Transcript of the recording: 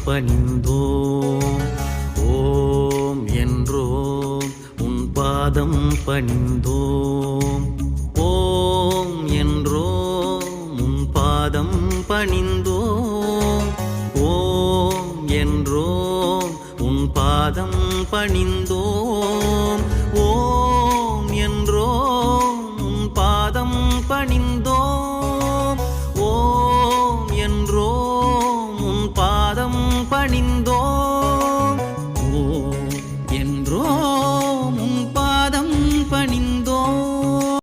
பணிந்தோம். ஓம் என்றோம் உன் பாதம் பணிந்தோம். ஓம் என்றோம் உன் பாதம் பணிந்தோம். ஓம் என்றோம் உன் பாதம் பணிந்தோம்.